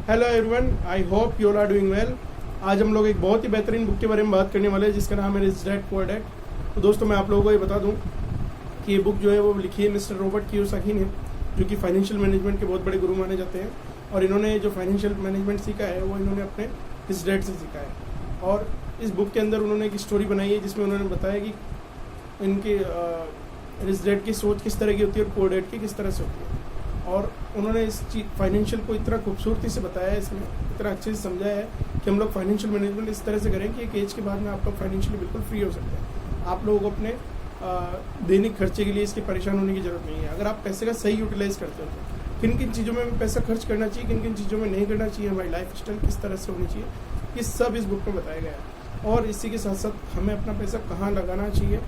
Hello everyone, I hope you all are doing well. आज हम लोग एक बहुत ही बेहतरीन बुक के बारे में बात करने वाले हैं जिसका नाम है रिच डैड पुअर डैड। तो दोस्तों, मैं आप लोगों को ये बता दूं कि ये बुक जो है वो लिखी है मिस्टर रॉबर्ट कियोसाकी ने, जो कि फाइनेंशियल मैनेजमेंट के बहुत बड़े गुरु माने जाते हैं। और इन्होंने जो फाइनेंशियल मैनेजमेंट सीखा है वो इन्होंने अपने रिच डैड से सीखा है। और इस बुक के अंदर उन्होंने एक स्टोरी बनाई है जिसमें उन्होंने बताया कि इनके रिच डैड की सोच किस तरह की होती है और पुअर डैड की किस तरह से होती है। और उन्होंने इस चीज फाइनेंशियल को इतना खूबसूरती से बताया है, इसमें इतना अच्छे से समझाया है कि हम लोग फाइनेंशियल मैनेजमेंट इस तरह से करें कि एक एज के बाद में आप लोग फाइनेंशियली बिल्कुल फ्री हो सकते हैं। आप लोगों को अपने दैनिक खर्चे के लिए इसके परेशान होने की जरूरत नहीं है। अगर आप पैसे का सही यूटिलाइज करते हो तो किन किन चीज़ों में हमें पैसा खर्च करना चाहिए, किन किन चीज़ों में नहीं करना चाहिए, हमारी लाइफ स्टाइल किस तरह से होनी चाहिए, ये सब इस बुक में बताया गया है। और इसी के साथ साथ हमें अपना पैसा कहाँ लगाना चाहिए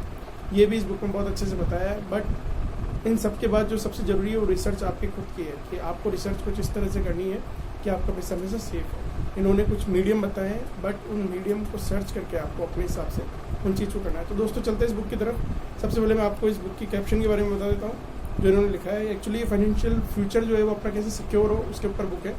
ये भी इस बुक में बहुत अच्छे से बताया है। बट इन सब के बाद जो सबसे ज़रूरी है वो रिसर्च आपकी खुद की है कि आपको रिसर्च कुछ इस तरह से करनी है कि आपका पैसा हमेशा सेफ है। इन्होंने कुछ मीडियम बताए हैं, बट उन मीडियम को सर्च करके आपको अपने हिसाब से उन चीज़ को करना है। तो दोस्तों, चलते हैं इस बुक की तरफ। सबसे पहले मैं आपको इस बुक की कैप्शन के बारे में बता देता हूँ जो इन्होंने लिखा है। एक्चुअली फाइनेंशियल फ्यूचर जो है वो अपना कैसे सिक्योर हो उसके ऊपर बुक है।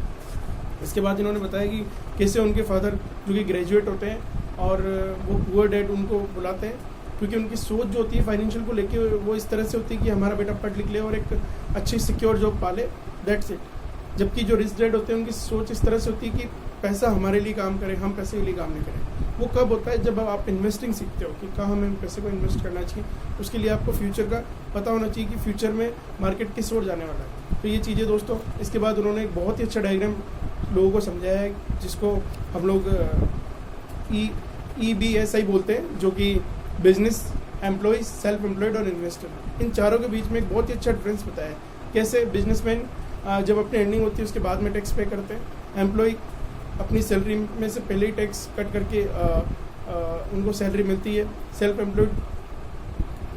इसके बाद इन्होंने बताया कि कैसे उनके फादर जो कि ग्रेजुएट होते हैं और वो पुअर डैड उनको बुलाते हैं क्योंकि उनकी सोच जो होती है फाइनेंशियल को लेके वो इस तरह से होती है कि हमारा बेटा पढ़ लिख ले और एक अच्छी सिक्योर जॉब पाले, दैट्स इट। जबकि जो रिच डैड होते हैं उनकी सोच इस तरह से होती है कि पैसा हमारे लिए काम करे, हम पैसे के लिए काम नहीं करें। वो कब होता है? जब आप इन्वेस्टिंग सीखते हो कि कहाँ हमें पैसे को इन्वेस्ट करना चाहिए। उसके लिए आपको फ्यूचर का पता होना चाहिए कि फ्यूचर में मार्केट किस ओर जाने वाला है। तो ये चीज़ें दोस्तों। इसके बाद उन्होंने एक बहुत ही अच्छा डायग्राम लोगों को समझाया है जिसको हम लोग EBSI बोलते हैं, जो कि बिजनेस, एम्प्लॉय, सेल्फ एम्प्लॉयड और इन्वेस्टर। इन चारों के बीच में एक बहुत ही अच्छा डिफरेंस बताया है। कैसे बिजनेसमैन जब अपनी अर्निंग होती है उसके बाद में टैक्स पे करते हैं, एम्प्लॉय अपनी सैलरी में से पहले ही टैक्स कट करके उनको सैलरी मिलती है, सेल्फ एम्प्लॉयड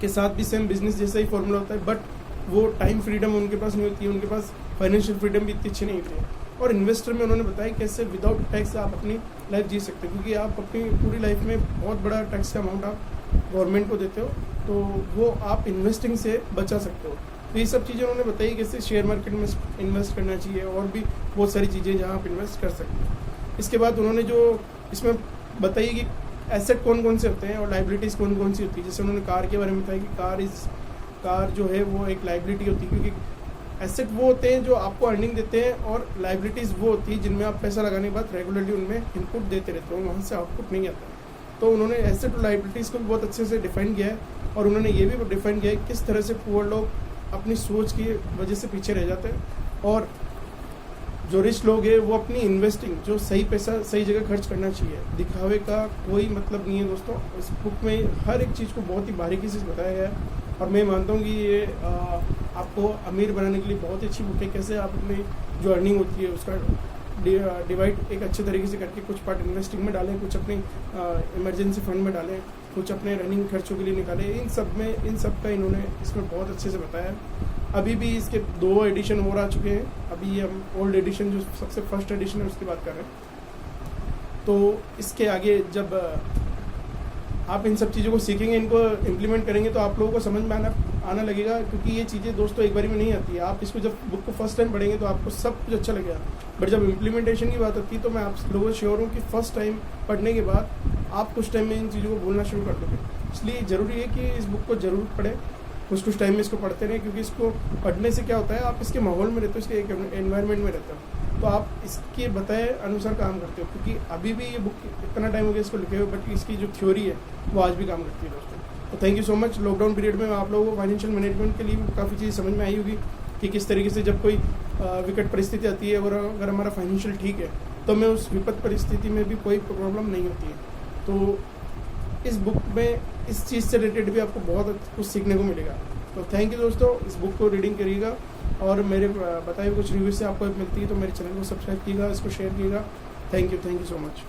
के साथ भी सेम बिजनेस जैसा ही फॉर्मूला होता है, बट वो टाइम फ्रीडम उनके पास नहीं होती है, उनके पास फाइनेंशियल फ्रीडम भी इतनी अच्छी नहीं होती है। और इन्वेस्टर में उन्होंने बताया कैसे विदाउट टैक्स आप अपनी लाइफ जी सकते हैं, क्योंकि आप अपनी पूरी लाइफ में बहुत बड़ा टैक्स का अमाउंट आप गवर्नमेंट को देते हो, तो वो आप इन्वेस्टिंग से बचा सकते हो। तो ये सब चीज़ें उन्होंने बताई कैसे शेयर मार्केट में इन्वेस्ट करना चाहिए और भी बहुत सारी चीज़ें जहाँ आप इन्वेस्ट कर सकते हो। इसके बाद उन्होंने जो इसमें बताई कि एसेट कौन कौन से होते हैं और लाइबिलिटीज़ कौन कौन सी होती है। जैसे उन्होंने कार के बारे में बताया कि कार जो है वो एक लाइबिलिटी होती है, क्योंकि एसेट वो होते हैं जो आपको अर्निंग देते हैं और लाइबिलिटीज़ वो होती है जिनमें आप पैसा लगाने के बाद रेगुलरली उनमें इनपुट देते रहते हो, वहाँ से आउटपुट नहीं आता। तो उन्होंने एसेट और लाइबिलिटीज़ को भी बहुत अच्छे से डिफाइन किया है। और उन्होंने ये भी डिफाइन किया है किस तरह से पुअर लोग अपनी सोच की वजह से पीछे रह जाते हैं और जो रिच लोग हैं वो अपनी इन्वेस्टिंग जो सही पैसा सही जगह खर्च करना चाहिए। दिखावे का कोई मतलब नहीं है दोस्तों। इस बुक में हर एक चीज़ को बहुत ही बारीकी से बताया गया है और मैं मानता हूँ कि ये आपको अमीर बनाने के लिए बहुत ही अच्छी बुक है। कैसे आप अपनी जो अर्निंग होती है उसका डिवाइड एक अच्छे तरीके से करके कुछ पार्ट इन्वेस्टिंग में डालें, कुछ अपनी इमरजेंसी फंड में डालें, कुछ अपने रनिंग खर्चों के लिए निकालें। इन सब का इन्होंने इसमें बहुत अच्छे से बताया है। अभी भी इसके 2 एडिशन और आ चुके हैं। अभी हम ओल्ड एडिशन जो सबसे फर्स्ट एडिशन है उसकी बात कर रहे हैं। तो इसके आगे जब आप इन सब चीज़ों को सीखेंगे, इनको इम्प्लीमेंट करेंगे तो आप लोगों को समझ में आना लगेगा, क्योंकि ये चीज़ें दोस्तों एक बारी में नहीं आती है। आप इसको जब बुक को फर्स्ट टाइम पढ़ेंगे तो आपको सब कुछ अच्छा लगेगा, बट जब इम्प्लीमेंटेशन की बात आती है तो मैं आप लोगों को श्योर हूँ कि फर्स्ट टाइम पढ़ने के बाद आप कुछ टाइम में इन चीज़ों को भूलना शुरू कर दोगे। इसलिए ज़रूरी है कि इस बुक को ज़रूर पढ़ें, कुछ टाइम में इसको पढ़ते रहें, क्योंकि इसको पढ़ने से क्या होता है, आप इसके माहौल में रहते हो, इसके एक एनवायरनमेंट में रहते हो, तो आप इसके बताए अनुसार काम करते हो। क्योंकि अभी भी ये बुक इतना टाइम हो गया इसको लिखे हुए, बट इसकी जो थ्योरी है वो आज भी काम करती है दोस्तों। तो thank you so much. Lockdown period में आप लोगों को फाइनेंशियल मैनेजमेंट के लिए काफ़ी चीज़ समझ में आई होगी कि किस तरीके से जब कोई विकट परिस्थिति आती है और अगर हमारा फाइनेंशियल ठीक है तो हमें उस विपद परिस्थिति में भी कोई प्रॉब्लम नहीं होती है। तो इस बुक में इस चीज़ से रिलेटेड भी आपको बहुत कुछ सीखने को मिलेगा। तो थैंक यू दोस्तों, इस बुक को रीडिंग करिएगा और मेरे बताए हुए कुछ रिव्यू से आपको मिलती है तो मेरे चैनल को सब्सक्राइब कीजिएगा, इसको शेयर कीजिएगा। Thank you so much.